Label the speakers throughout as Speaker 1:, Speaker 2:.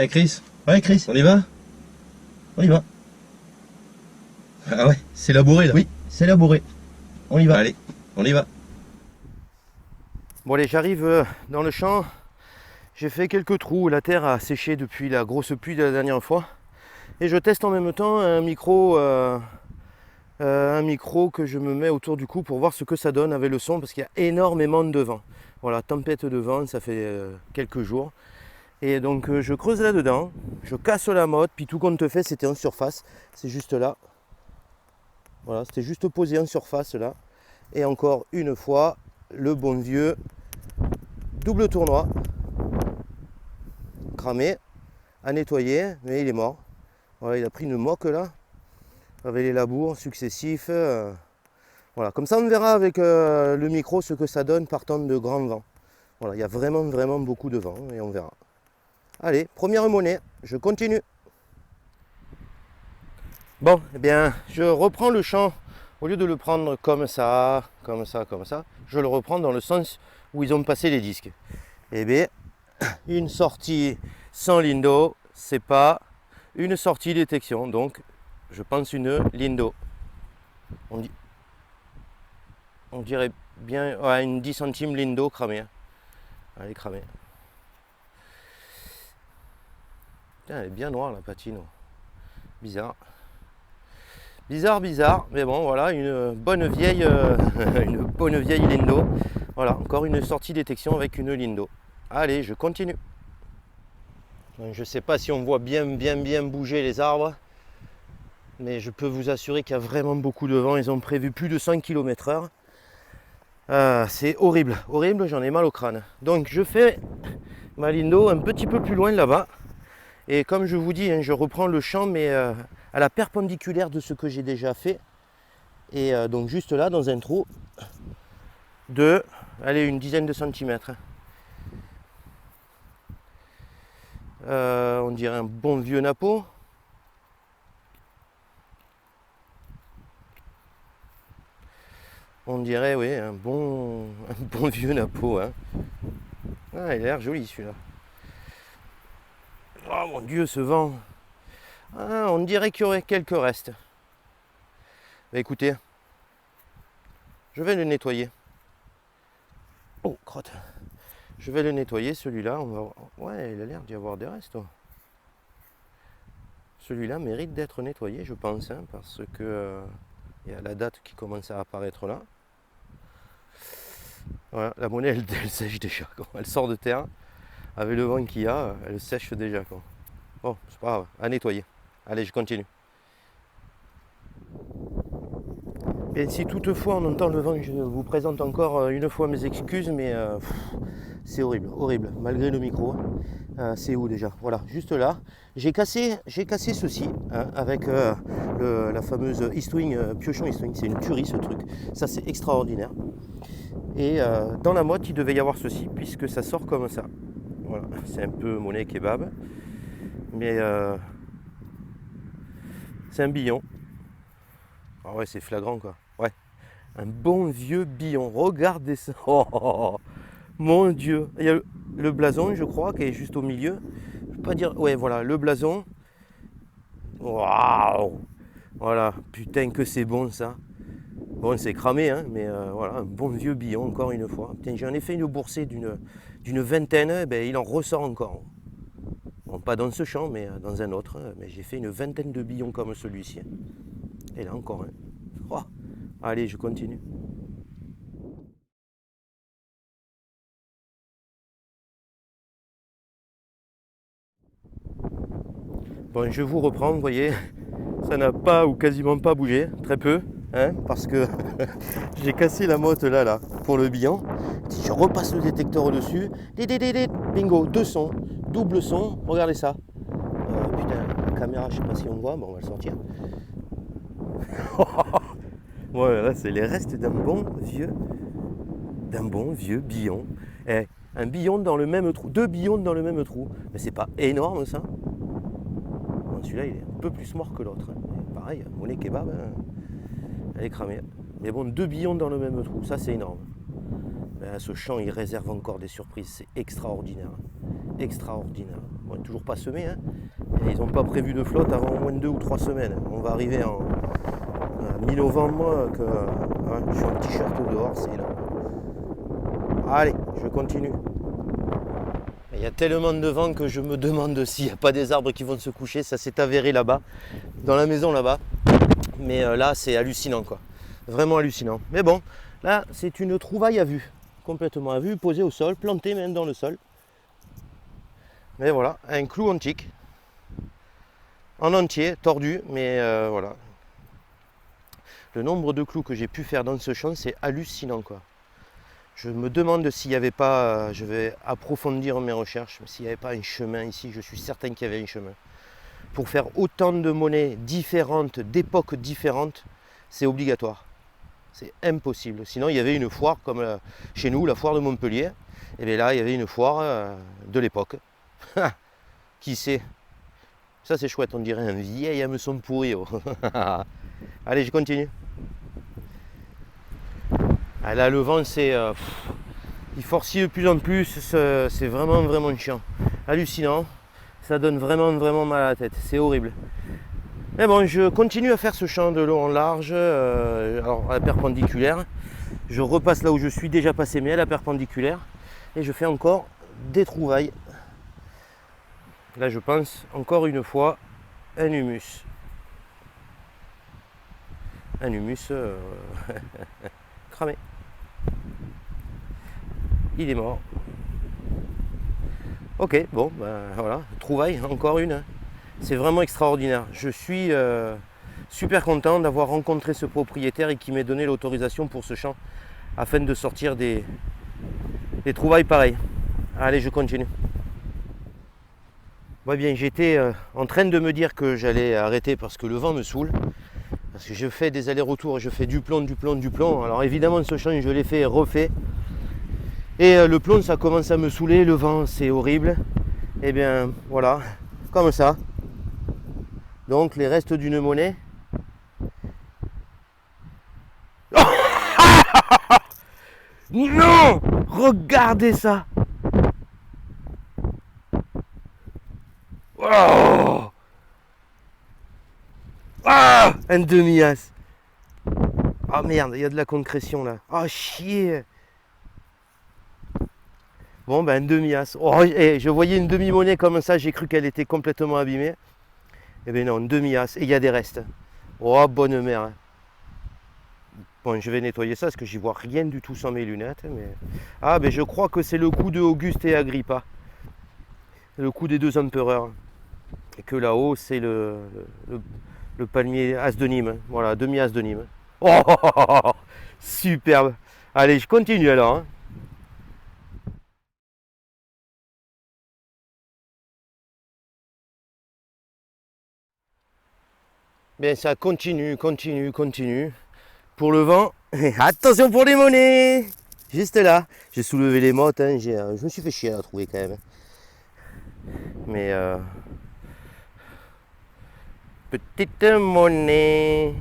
Speaker 1: Eh Chris? Ouais Chris, on y va? On y va. Ah ouais, c'est labouré là. Oui, c'est labouré. On y va. Allez, on y va.
Speaker 2: Bon allez, j'arrive dans le champ. J'ai fait quelques trous. La terre a séché depuis la grosse pluie de la dernière fois. Et je teste en même temps un micro que je me mets autour du cou pour voir ce que ça donne avec le son parce qu'il y a énormément de vent. Voilà, tempête de vent, ça fait quelques jours. Et donc je creuse là-dedans, je casse la motte, puis tout compte fait, c'était en surface. C'est juste là. Voilà, c'était juste posé en surface là. Et encore une fois, le bon vieux double tournoi. Cramé, à nettoyer, mais il est mort. Voilà, il a pris une moque là, avec les labours successifs. Voilà, comme ça on verra avec le micro ce que ça donne partant de grands vents. Voilà, il y a vraiment beaucoup de vent et on verra. Allez, première monnaie, je continue. Bon, eh bien, je reprends le champ. Au lieu de le prendre comme ça, je le reprends dans le sens où ils ont passé les disques. Eh bien, une sortie sans Lindo, c'est pas une sortie détection. Donc, je pense une Lindo. On dirait bien ouais, une 10 centimes Lindo cramée. Elle est cramée. Putain, elle est bien noire la patine. Bizarre. Bizarre, mais bon voilà, une bonne vieille Lindo. Voilà, encore une sortie détection avec une Lindo. Allez, je continue. Je ne sais pas si on voit bien bouger les arbres, mais je peux vous assurer qu'il y a vraiment beaucoup de vent. Ils ont prévu plus de 100 km/h. C'est horrible, j'en ai mal au crâne. Donc je fais ma Lindo un petit peu plus loin là-bas. Et comme je vous dis, je reprends le champ, mais à la perpendiculaire de ce que j'ai déjà fait. Et donc juste là, dans un trou de, allez, une dizaine de centimètres. On dirait un bon vieux napo. On dirait, oui, un bon vieux napo. Hein. Ah, il a l'air joli celui-là. Oh mon Dieu, ce vent. Ah, on dirait qu'il y aurait quelques restes. Bah, écoutez, je vais le nettoyer. Oh, crotte. Je vais le nettoyer, celui-là. Ouais, il a l'air d'y avoir des restes. Celui-là mérite d'être nettoyé, je pense, hein, parce que il y a la date qui commence à apparaître là. Voilà, la monnaie, elle sèche déjà. Quoi. Elle sort de terre. Avec le vent qu'il y a, elle sèche déjà. Quoi. Bon, c'est pas grave, à nettoyer. Allez, je continue. Et si toutefois on entend le vent, je vous présente encore une fois mes excuses, mais c'est horrible, malgré le micro. C'est où déjà? Voilà, juste là. J'ai cassé ceci hein, avec la fameuse Eastwing, piochon Eastwing. C'est une tuerie ce truc. Ça c'est extraordinaire. Et dans la motte, il devait y avoir ceci, puisque ça sort comme ça. Voilà, c'est un peu monnaie kebab. Mais c'est un billon. Ah ouais, c'est flagrant quoi. Ouais, un bon vieux billon. Regardez ça. Oh, mon Dieu. Il y a le blason, je crois, qui est juste au milieu. Je peux pas dire. Ouais, voilà, le blason. Waouh. Voilà, putain que c'est bon ça. Bon, c'est cramé, hein, mais voilà, un bon vieux billon, encore une fois. Putain, j'en ai fait une boursée d'une vingtaine, eh ben, il en ressort encore. Bon, pas dans ce champ, mais dans un autre. Mais j'ai fait une vingtaine de billons comme celui-ci. Et là encore un. Oh. Allez, je continue. Bon, je vous reprends, vous voyez, ça n'a pas ou quasiment pas bougé, très peu, hein, parce que j'ai cassé la motte là, pour le billon. Si je repasse le détecteur dessus, bingo, deux sons, double son, regardez ça. Putain, la caméra, je sais pas si on voit, bon, on va le sortir. Ouais, là, c'est les restes d'un bon vieux billon. Eh, un billon dans le même trou, deux billons dans le même trou. Mais c'est pas énorme ça? Bon, celui-là, il est un peu plus mort que l'autre. Pareil, monnaie kebab, elle est cramée. Mais bon, deux billons dans le même trou, ça c'est énorme. Ben, ce champ, il réserve encore des surprises. C'est extraordinaire. Extraordinaire. On n'est toujours pas semé. Hein. Et ils n'ont pas prévu de flotte avant au moins 2 ou 3 semaines. On va arriver en mi-novembre. Je suis en t-shirt dehors. C'est là. Allez, je continue. Il y a tellement de vent que je me demande s'il n'y a pas des arbres qui vont se coucher. Ça s'est avéré là-bas, dans la maison là-bas. Mais là, c'est hallucinant, quoi. Vraiment hallucinant. Mais bon, là, c'est une trouvaille à vue. Complètement à vue, posée au sol, plantée même dans le sol. Mais voilà, un clou antique. En entier, tordu, mais voilà. Le nombre de clous que j'ai pu faire dans ce champ, c'est hallucinant, quoi. Je me demande s'il n'y avait pas, je vais approfondir mes recherches, s'il n'y avait pas un chemin ici, je suis certain qu'il y avait un chemin. Pour faire autant de monnaies différentes, d'époques différentes, c'est obligatoire. C'est impossible. Sinon, il y avait une foire comme chez nous, la foire de Montpellier. Et bien là, il y avait une foire de l'époque. Qui sait? Ça, c'est chouette, on dirait un vieil hameçon pourri. Oh. Allez, je continue. Ah, là, le vent, c'est... il forcit de plus en plus. C'est vraiment, vraiment chiant. Hallucinant. Ça donne vraiment, vraiment mal à la tête. C'est horrible. Mais bon, je continue à faire ce champ de long en large, alors à la perpendiculaire. Je repasse là où je suis déjà passé, mais à la perpendiculaire. Et je fais encore des trouvailles. Là, je pense encore une fois un humus. Un humus cramé. Il est mort. Ok, bon, ben voilà, trouvaille, encore une. C'est vraiment extraordinaire. Je suis super content d'avoir rencontré ce propriétaire et qui m'ait donné l'autorisation pour ce champ afin de sortir des trouvailles pareilles. Allez, je continue. Ouais, bien, j'étais en train de me dire que j'allais arrêter parce que le vent me saoule. Parce que je fais des allers-retours et je fais du plomb, du plomb, du plomb. Alors évidemment, ce champ, je l'ai fait et refait. Et le plomb, ça commence à me saouler. Le vent, c'est horrible. Et bien, voilà, comme ça. Donc les restes d'une monnaie. Non! Regardez ça! Oh! Ah! Un demi-as. Ah merde, il y a de la concrétion là. Ah chier! Bon ben un demi-as. Oh, je voyais une demi-monnaie comme ça, j'ai cru qu'elle était complètement abîmée. Eh bien non, demi-as. Et il y a des restes. Oh, bonne mère. Bon, je vais nettoyer ça parce que j'y vois rien du tout sans mes lunettes. Mais... Ah, ben je crois que c'est le coup de Auguste et Agrippa. Le coup des 2 empereurs. Et que là-haut, c'est le palmier as de Nîmes. Voilà, demi-as de Nîmes. Oh, superbe. Allez, je continue alors. Hein. Bien, ça continue, continue, continue. Pour le vent, attention pour les monnaies. Juste là, j'ai soulevé les mottes, hein, je me suis fait chier à la trouver quand même. Mais petite monnaie,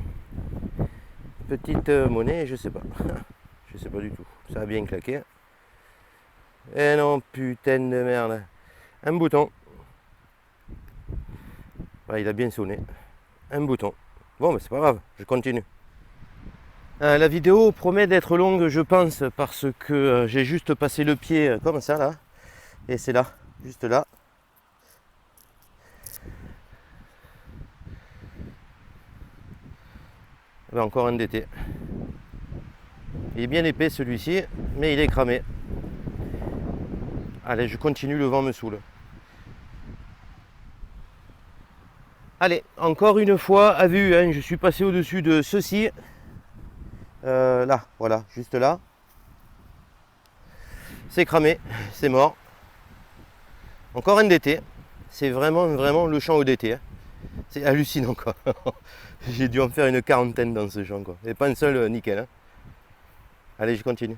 Speaker 2: je sais pas, je sais pas du tout. Ça a bien claqué. Eh non, putain de merde. Un bouton. Ah, il a bien sonné. Un bouton. Bon, mais c'est pas grave, je continue. La vidéo promet d'être longue, je pense, parce que j'ai juste passé le pied comme ça, là. Et c'est là, juste là. Ben, encore un d'été. Il est bien épais celui-ci, mais il est cramé. Allez, je continue, le vent me saoule. Allez, encore une fois, à vue, hein, je suis passé au-dessus de ceci. Là, voilà, juste là. C'est cramé, c'est mort. Encore un d'été. C'est vraiment, vraiment le champ au d'été. Hein. C'est hallucinant, quoi. J'ai dû en faire une quarantaine dans ce champ, quoi. Et pas un seul nickel. Hein. Allez, je continue.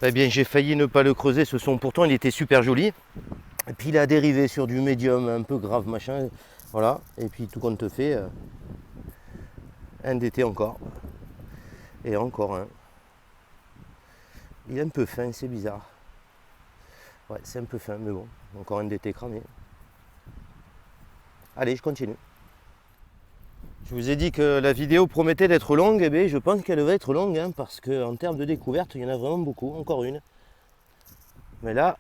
Speaker 2: Eh bien, j'ai failli ne pas le creuser, ce son. Pourtant, il était super joli. Et puis, il a dérivé sur du médium, un peu grave, machin. Voilà. Et puis, tout compte fait, un d'été encore. Et encore un. Il est un peu fin, c'est bizarre. Ouais, c'est un peu fin, mais bon, encore un DT cramé. Allez, je continue. Je vous ai dit que la vidéo promettait d'être longue, et bien je pense qu'elle va être longue, hein, parce qu'en termes de découverte, il y en a vraiment beaucoup, encore une. Mais là,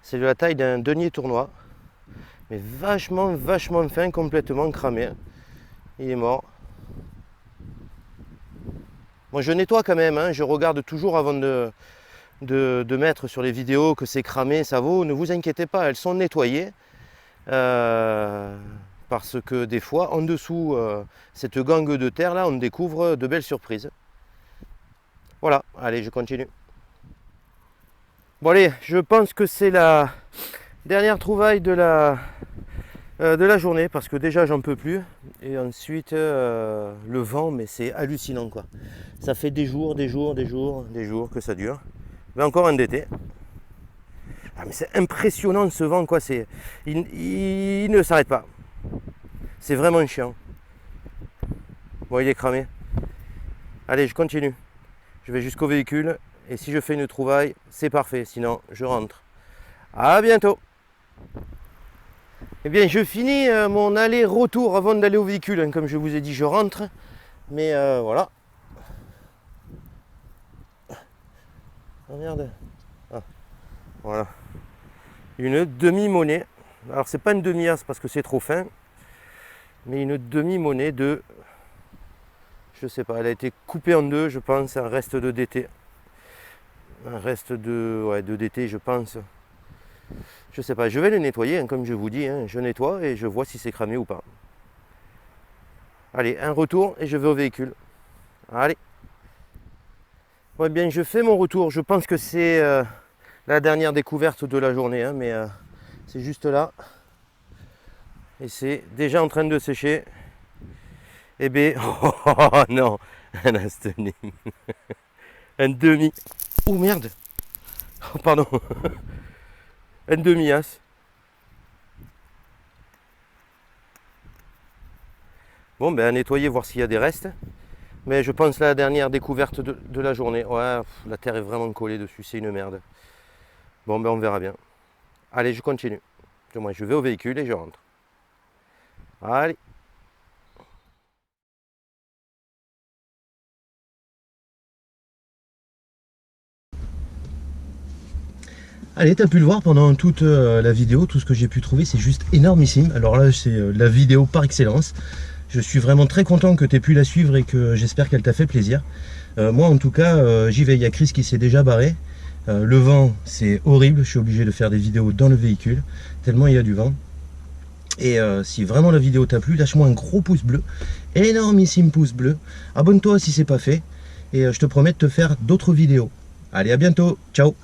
Speaker 2: c'est de la taille d'un denier tournoi, mais vachement fin, complètement cramé. Il est mort. Moi je nettoie quand même, hein, je regarde toujours avant de mettre sur les vidéos que c'est cramé, ça vaut. Ne vous inquiétez pas, elles sont nettoyées. Parce que des fois, en dessous cette gangue de terre là, on découvre de belles surprises. Voilà, allez, je continue. Bon allez, je pense que c'est la dernière trouvaille de la journée, parce que déjà j'en peux plus. Et ensuite le vent, mais c'est hallucinant quoi. Ça fait des jours que ça dure. Mais encore un DT. Ah, mais c'est impressionnant ce vent quoi, il ne s'arrête pas. C'est vraiment chiant. Bon, il est cramé. Allez, je continue. Je vais jusqu'au véhicule et si je fais une trouvaille, c'est parfait, sinon je rentre. À bientôt. Eh bien, je finis mon aller-retour avant d'aller au véhicule, hein. Comme je vous ai dit, je rentre. Mais voilà. Oh merde. Ah, voilà. Une demi-monnaie. Alors, c'est pas une demi-as parce que c'est trop fin. Mais une demi-monnaie de... Je sais pas, elle a été coupée en deux, je pense. Un reste de DT. Un reste de DT, je pense. Je sais pas, je vais le nettoyer, hein, comme je vous dis, hein, je nettoie et je vois si c'est cramé ou pas. Allez, un retour et je vais au véhicule. Allez. Ouais, bien, je fais mon retour. Je pense que c'est la dernière découverte de la journée, hein, mais c'est juste là. Et c'est déjà en train de sécher. Eh bien, oh non, un astonyme. Un demi. Oh merde. Oh pardon. Un demi-as. Bon, ben à nettoyer, voir s'il y a des restes. Mais je pense la dernière découverte de la journée. Ouais, la terre est vraiment collée dessus, c'est une merde. Bon, ben on verra bien. Allez, je continue. Moi, je vais au véhicule et je rentre. Allez.
Speaker 1: Allez, t'as pu le voir pendant toute la vidéo, tout ce que j'ai pu trouver, c'est juste énormissime. Alors là, c'est la vidéo par excellence. Je suis vraiment très content que tu aies pu la suivre et que j'espère qu'elle t'a fait plaisir. Moi, en tout cas, j'y vais. Il y a Chris qui s'est déjà barré. Le vent, c'est horrible. Je suis obligé de faire des vidéos dans le véhicule, tellement il y a du vent. Et si vraiment la vidéo t'a plu, lâche-moi un gros pouce bleu, énormissime pouce bleu. Abonne-toi si c'est pas fait. Et je te promets de te faire d'autres vidéos. Allez, à bientôt. Ciao.